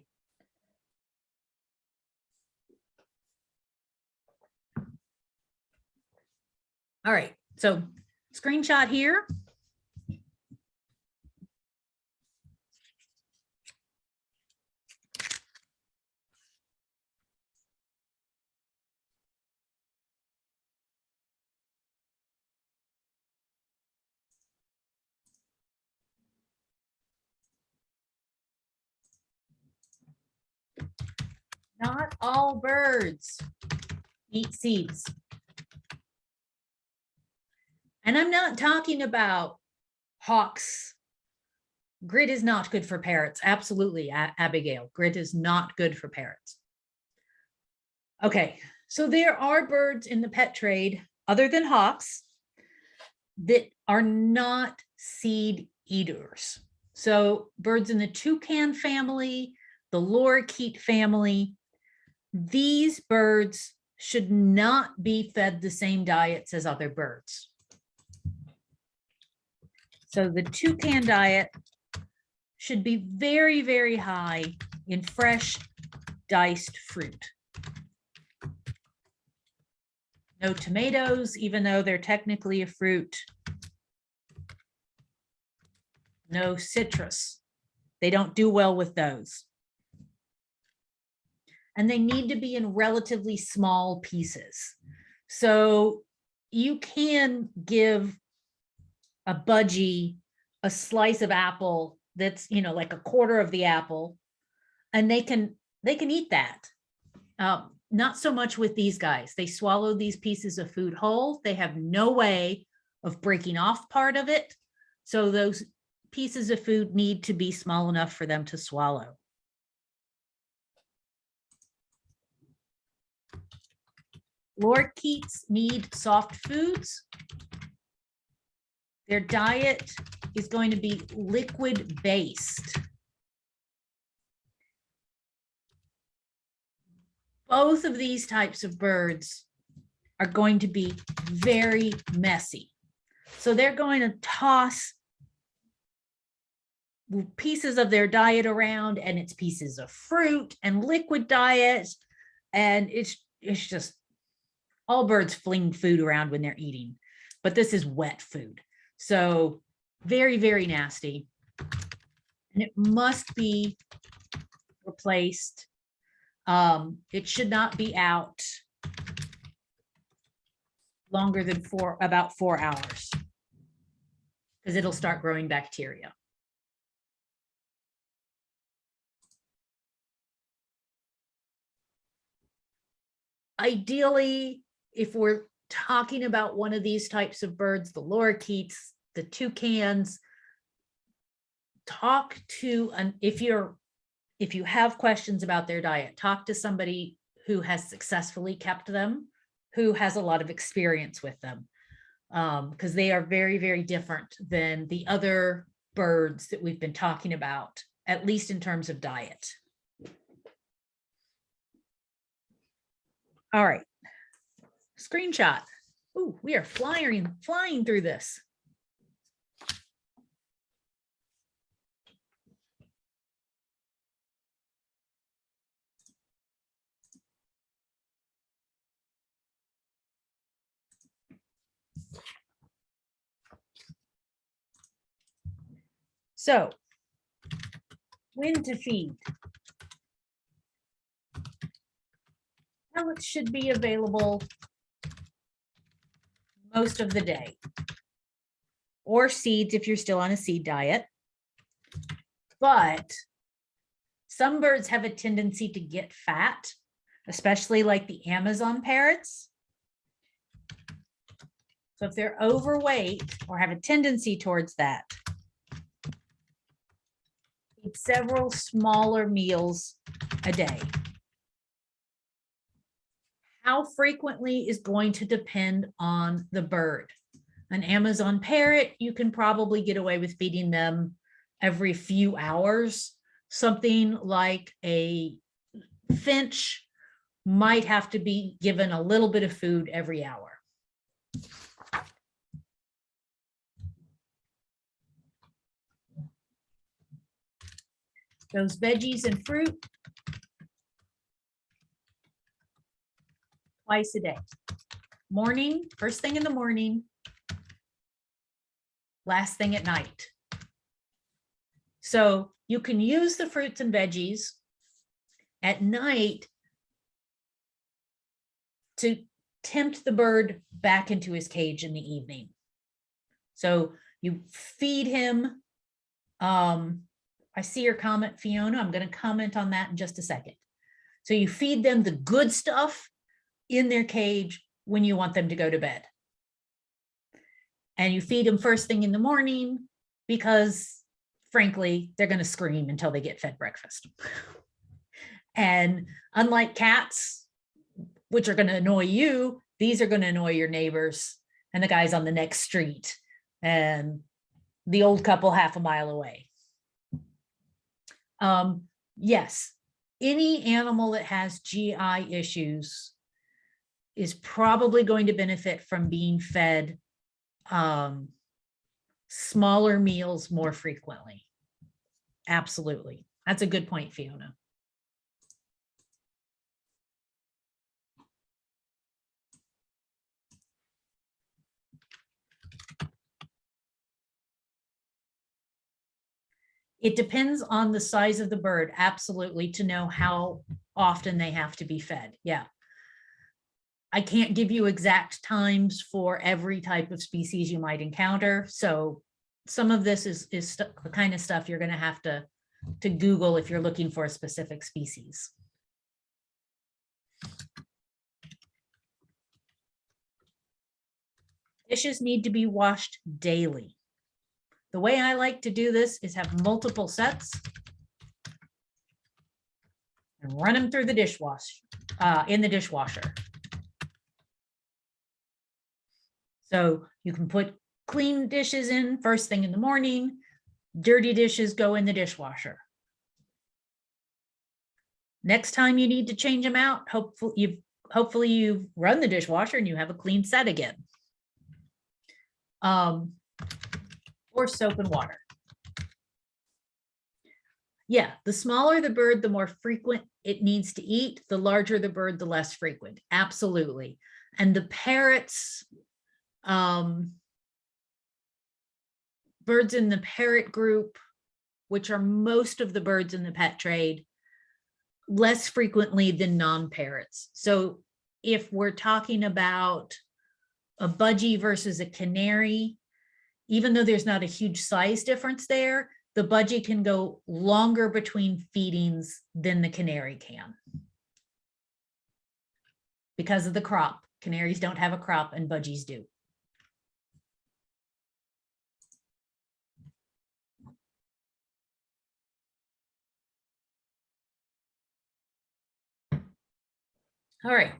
All right. So screenshot here. Not all birds eat seeds. And I'm not talking about hawks. Grit is not good for parrots. Absolutely, Abigail. Grit is not good for parrots. Okay, so there are birds in the pet trade other than hawks that are not seed eaters. So birds in the toucan family, the lorikeet family, these birds should not be fed the same diets as other birds. So the toucan diet should be very, very high in fresh diced fruit. No tomatoes, even though they're technically a fruit. No citrus. They don't do well with those. And they need to be in relatively small pieces. So you can give a budgie a slice of apple that's, you know, like a quarter of the apple, and they can eat that. Not so much with these guys. They swallow these pieces of food whole. They have no way of breaking off part of it. So those pieces of food need to be small enough for them to swallow. Lorikeets need soft foods. Their diet is going to be liquid based. Both of these types of birds are going to be very messy. So they're going to toss pieces of their diet around, and it's pieces of fruit and liquid diet. And it's just all birds fling food around when they're eating, but this is wet food. So very, very nasty. And it must be replaced. It should not be out longer than about 4 hours, because it'll start growing bacteria. Ideally, if we're talking about one of these types of birds, the lorikeets, the toucans, talk to if you have questions about their diet, talk to somebody who has successfully kept them, who has a lot of experience with them, because they are very, very different than the other birds that we've been talking about, at least in terms of diet. All right, screenshot. Ooh, we are flying through this. So, when to feed? Pellets should be available most of the day, or seeds if you're still on a seed diet. But some birds have a tendency to get fat, especially like the Amazon parrots. So if they're overweight or have a tendency towards that, eat several smaller meals a day. How frequently is going to depend on the bird. An Amazon parrot, you can probably get away with feeding them every few hours. Something like a finch might have to be given a little bit of food every hour. Those veggies and fruit, twice a day. Morning, first thing in the morning, last thing at night. So you can use the fruits and veggies at night to tempt the bird back into his cage in the evening. So you feed him. I see your comment, Fiona. I'm going to comment on that in just a second. So you feed them the good stuff in their cage when you want them to go to bed. And you feed them first thing in the morning because, frankly, they're going to scream until they get fed breakfast. And unlike cats, which are going to annoy you, these are going to annoy your neighbors and the guys on the next street and the old couple half a mile away. Yes, any animal that has GI issues is probably going to benefit from being fed smaller meals more frequently. Absolutely. That's a good point, Fiona. It depends on the size of the bird, absolutely, to know how often they have to be fed. Yeah. I can't give you exact times for every type of species you might encounter. So some of this is the kind of stuff you're going to have to Google if you're looking for a specific species. Dishes need to be washed daily. The way I like to do this is have multiple sets and run them through the in the dishwasher. So you can put clean dishes in first thing in the morning, dirty dishes go in the dishwasher. Next time you need to change them out, hopefully you've run the dishwasher and you have a clean set again. Or soap and water. Yeah, the smaller the bird, the more frequent it needs to eat. The larger the bird, the less frequent. Absolutely. And the parrots, birds in the parrot group, which are most of the birds in the pet trade, less frequently than non-parrots. So if we're talking about a budgie versus a canary, even though there's not a huge size difference there, the budgie can go longer between feedings than the canary can. Because of the crop. Canaries don't have a crop and budgies do. All right.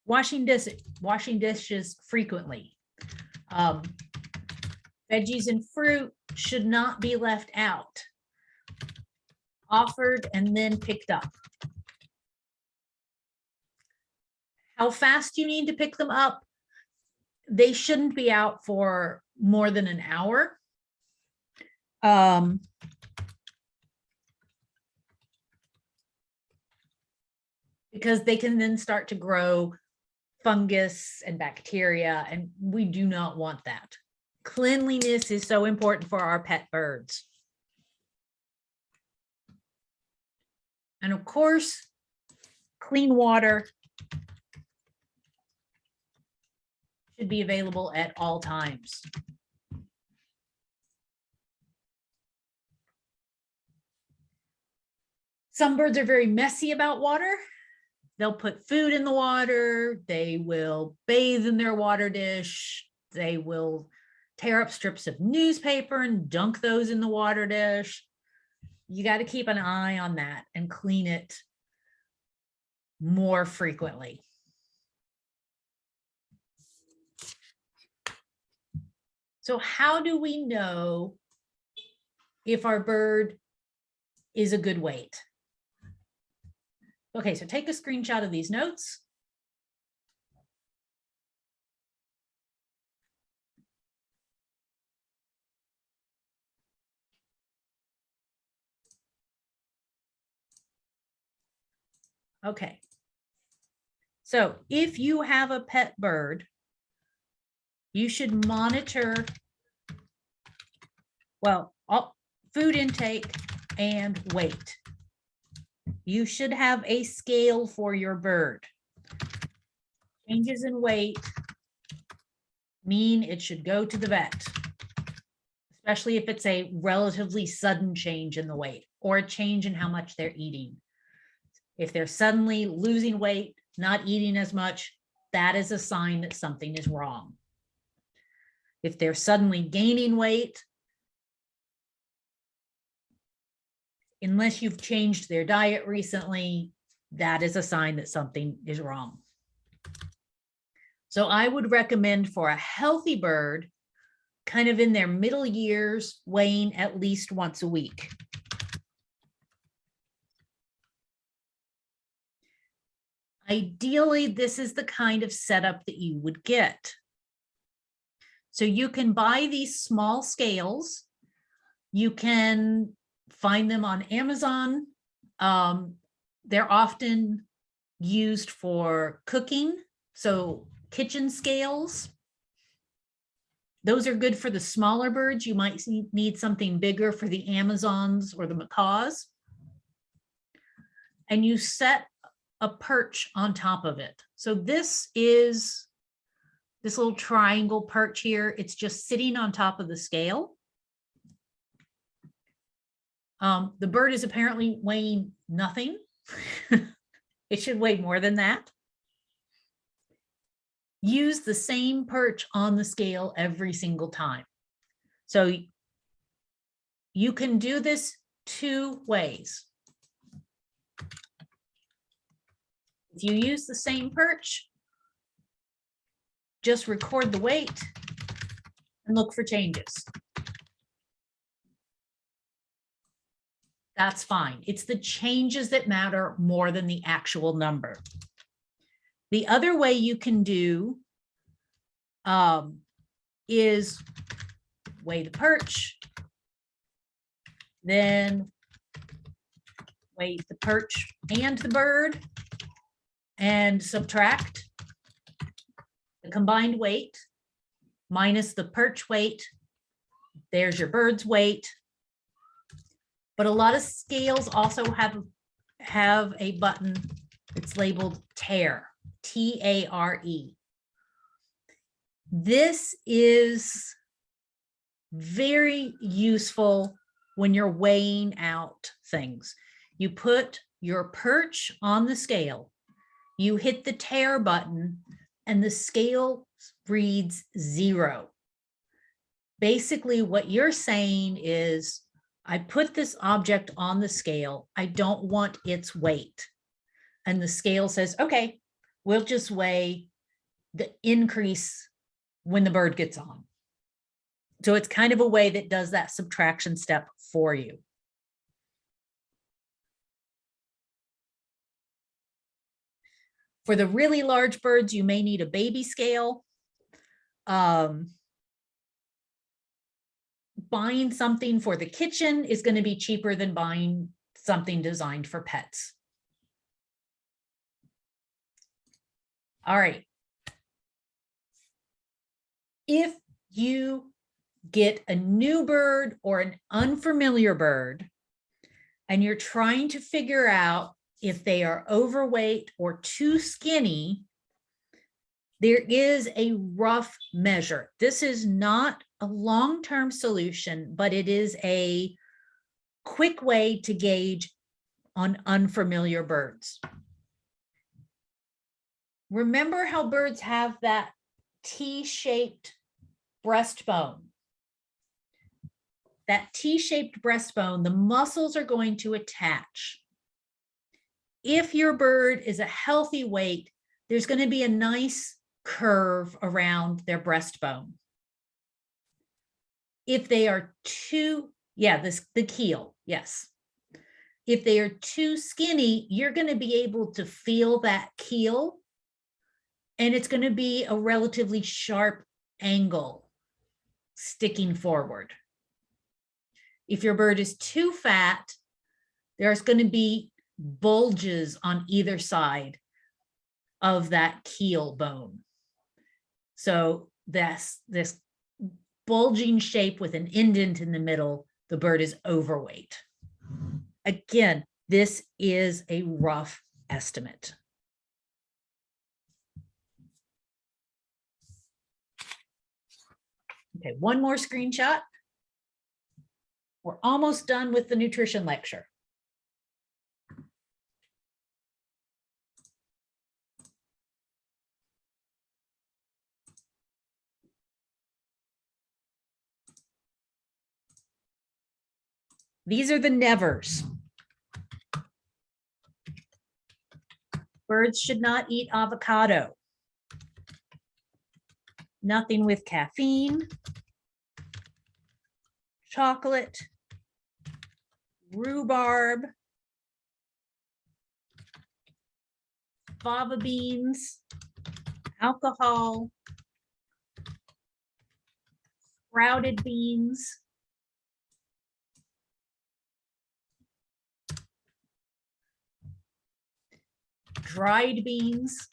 Washing dishes frequently. Veggies and fruit should not be left out. Offered and then picked up. How fast you need to pick them up? They shouldn't be out for more than an hour. Because they can then start to grow fungus and bacteria, and we do not want that. Cleanliness is so important for our pet birds. And of course, clean water should be available at all times. Some birds are very messy about water. they'll put food in the water, they will bathe in their water dish, they will tear up strips of newspaper and dunk those in the water dish. You got to keep an eye on that and clean it more frequently. So how do we know if our bird is a good weight? Okay, so take a screenshot of these notes. Okay. So if you have a pet bird, you should monitor, well, food intake and weight. You should have a scale for your bird. Changes in weight mean it should go to the vet, especially if it's a relatively sudden change in the weight or a change in how much they're eating. If they're suddenly losing weight, not eating as much, that is a sign that something is wrong. If they're suddenly gaining weight, unless you've changed their diet recently, that is a sign that something is wrong. So I would recommend for a healthy bird, kind of in their middle years, weighing at least once a week. Ideally, this is the kind of setup that you would get. So you can buy these small scales. You can find them on Amazon. They're often used for cooking. So kitchen scales. Those are good for the smaller birds. You might need something bigger for the Amazons or the macaws. And you set a perch on top of it. So this is this little triangle perch here. It's just sitting on top of the scale. The bird is apparently weighing nothing. It should weigh more than that. Use the same perch on the scale every single time. So you can do this two ways. If you use the same perch, just record the weight and look for changes. That's fine. It's the changes that matter more than the actual number. The other way you can do is weigh the perch, then weigh the perch and the bird, and subtract the combined weight minus the perch weight. There's your bird's weight. But a lot of scales also have a button that's labeled tare, T-A-R-E. This is very useful when you're weighing out things. You put your perch on the scale, you hit the tare button, and the scale reads 0. Basically, what you're saying is, I put this object on the scale. I don't want its weight. And the scale says, okay, we'll just weigh the increase when the bird gets on. So it's kind of a way that does that subtraction step for you. For the really large birds, you may need a baby scale. Buying something for the kitchen is going to be cheaper than buying something designed for pets. All right. If you get a new bird or an unfamiliar bird, and you're trying to figure out if they are overweight or too skinny, there is a rough measure. This is not a long-term solution, but it is a quick way to gauge on unfamiliar birds. Remember how birds have that T-shaped breastbone? That T-shaped breastbone, the muscles are going to attach. If your bird is a healthy weight, there's going to be a nice curve around their breastbone. If they are too, the keel, yes. If they are too skinny, you're going to be able to feel that keel, and it's going to be a relatively sharp angle sticking forward. If your bird is too fat, there's going to be bulges on either side of that keel bone. So this bulging shape with an indent in the middle, the bird is overweight. Again, this is a rough estimate. Okay, one more screenshot. We're almost done with the nutrition lecture. These are the nevers. Birds should not eat avocado. Nothing with caffeine, chocolate, rhubarb, fava beans, alcohol, sprouted beans, dried beans,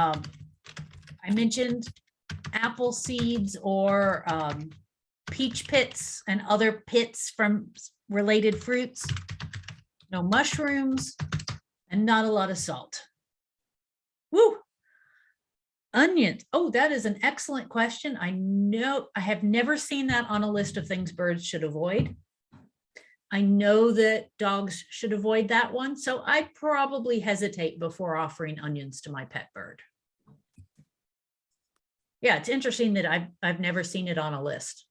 I mentioned apple seeds or peach pits and other pits from related fruits, no mushrooms, and not a lot of salt. Woo! Onions. Oh, that is an excellent question. I know I have never seen that on a list of things birds should avoid. I know that dogs should avoid that one, so I probably hesitate before offering onions to my pet bird. Yeah, it's interesting that I've never seen it on a list.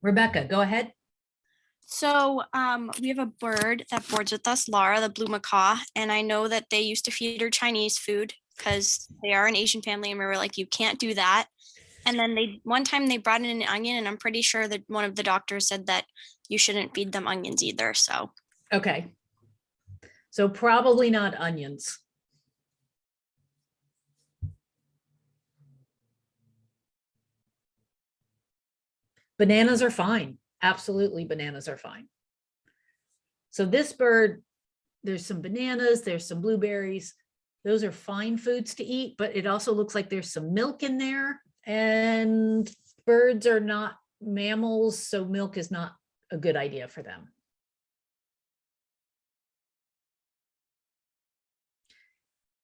Rebecca, go ahead. So we have a bird that boards with us, Lara, the blue macaw, and I know that they used to feed her Chinese food because they are an Asian family, and we were like, you can't do that. And then one time they brought in an onion, and I'm pretty sure that one of the doctors said that you shouldn't feed them onions either. So okay, so probably not onions. Bananas are fine. Absolutely, bananas are fine. So this bird, there's some bananas, there's some blueberries. Those are fine foods to eat, but it also looks like there's some milk in there, and birds are not mammals, so milk is not a good idea for them.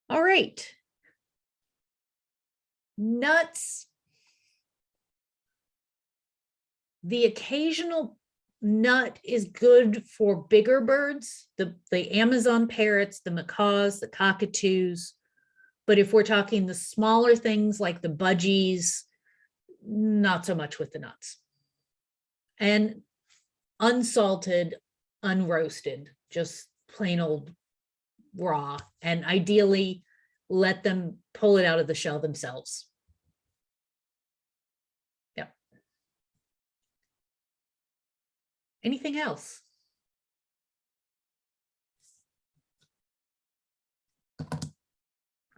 All right. Nuts. The occasional nut is good for bigger birds, the Amazon parrots, the macaws, the cockatoos. But if we're talking the smaller things like the budgies, not so much with the nuts. And unsalted, unroasted, just plain old raw. And ideally, let them pull it out of the shell themselves. Yep. Anything else?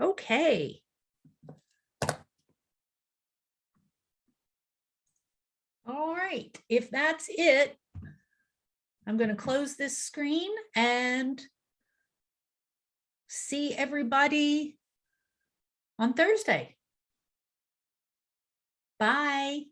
Okay. All right, if that's it, I'm going to close this screen and see everybody on Thursday. Bye.